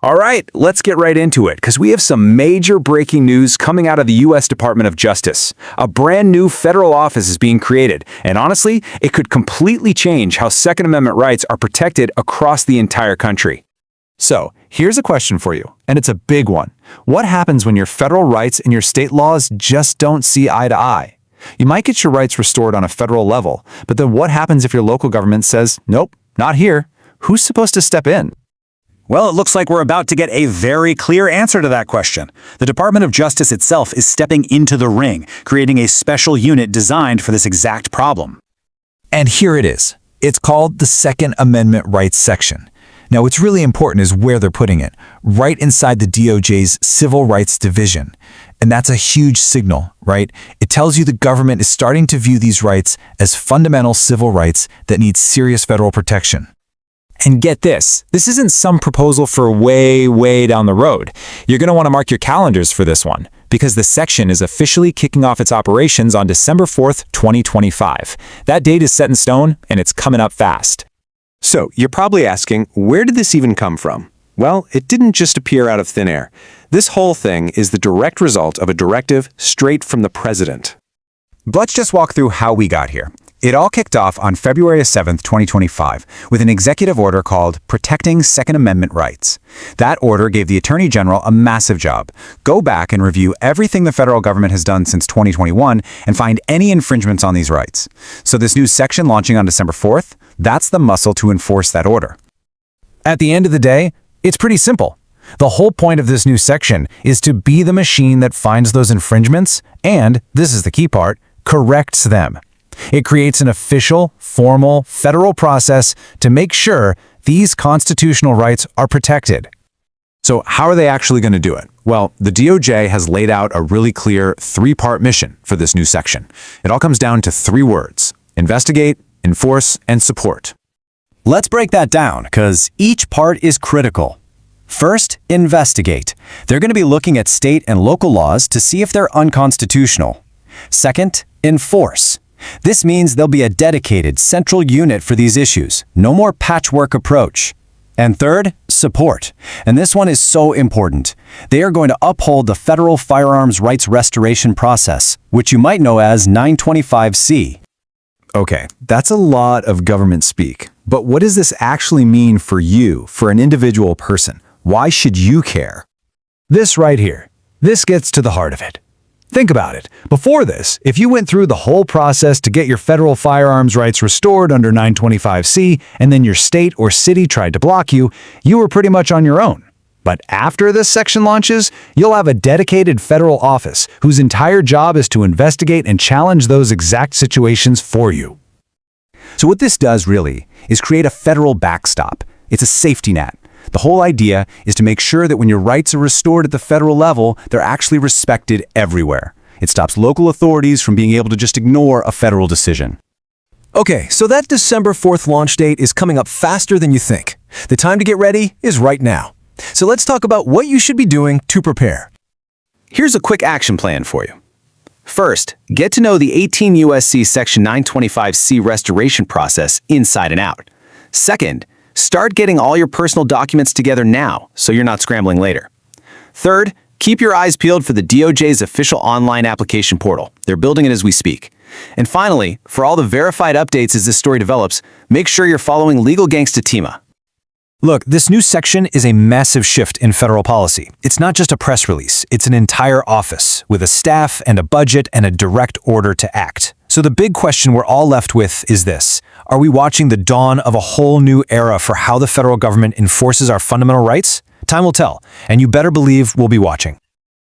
All right, let's get right into it, because we have some major breaking news coming out of the U.S. Department of Justice. A brand new federal office is being created, and honestly, it could completely change how Second Amendment rights are protected across the entire country. So, here's a question for you, and it's a big one. What happens when your federal rights and your state laws just don't see eye to eye? You might get your rights restored on a federal level, but then what happens if your local government says, nope, not here? Who's supposed to step in? Well, it looks like we're about to get a very clear answer to that question. The Department of Justice itself is stepping into the ring, creating a special unit designed for this exact problem. And here it is. It's called the Second Amendment Rights Section. Now, what's really important is where they're putting it, right inside the DOJ's Civil Rights Division. And that's a huge signal, right? It tells you the government is starting to view these rights as fundamental civil rights that need serious federal protection. And get this isn't some proposal for way down the road. You're going to want to mark your calendars for this one, because the section is officially kicking off its operations on December 4th, 2025. That date is set in stone, and it's coming up fast. So, you're probably asking, where did this even come from? Well, it didn't just appear out of thin air. This whole thing is the direct result of a directive straight from the president. Let's just walk through how we got here. It all kicked off on February 7th, 2025, with an executive order called Protecting Second Amendment Rights. That order gave the Attorney General a massive job. Go back and review everything the federal government has done since 2021 and find any infringements on these rights. So this new section launching on December 4th, that's the muscle to enforce that order. At the end of the day, it's pretty simple. The whole point of this new section is to be the machine that finds those infringements and, this is the key part, corrects them. It creates an official, formal, federal process to make sure these constitutional rights are protected. So how are they actually going to do it? Well, the DOJ has laid out a really clear three-part mission for this new section. It all comes down to three words: investigate, enforce, and support. Let's break that down, because each part is critical. First, investigate. They're going to be looking at state and local laws to see if they're unconstitutional. Second, enforce. This means there'll be a dedicated central unit for these issues. No more patchwork approach. And third, support. And this one is so important. They are going to uphold the federal firearms rights restoration process, which you might know as 925C. Okay, that's a lot of government speak. But what does this actually mean for you, for an individual person? Why should you care? This right here. This gets to the heart of it. Think about it. Before this, if you went through the whole process to get your federal firearms rights restored under 925C, and then your state or city tried to block you, you were pretty much on your own. But after this section launches, you'll have a dedicated federal office whose entire job is to investigate and challenge those exact situations for you. So what this does really is create a federal backstop. It's a safety net. The whole idea is to make sure that when your rights are restored at the federal level, they're actually respected everywhere. It stops local authorities from being able to just ignore a federal decision. Okay, so that December 4th launch date is coming up faster than you think. The time to get ready is right now. So let's talk about what you should be doing to prepare. Here's a quick action plan for you. First, get to know the 18 U.S.C. Section 925C restoration process inside and out. Second, start getting all your personal documents together now, so you're not scrambling later. Third, keep your eyes peeled for the DOJ's official online application portal. They're building it as we speak. And finally, for all the verified updates as this story develops, make sure you're following Legal Gangsta Tima. Look, this new section is a massive shift in federal policy. It's not just a press release, it's an entire office with a staff and a budget and a direct order to act. So the big question we're all left with is this: are we watching the dawn of a whole new era for how the federal government enforces our fundamental rights? Time will tell, and you better believe we'll be watching.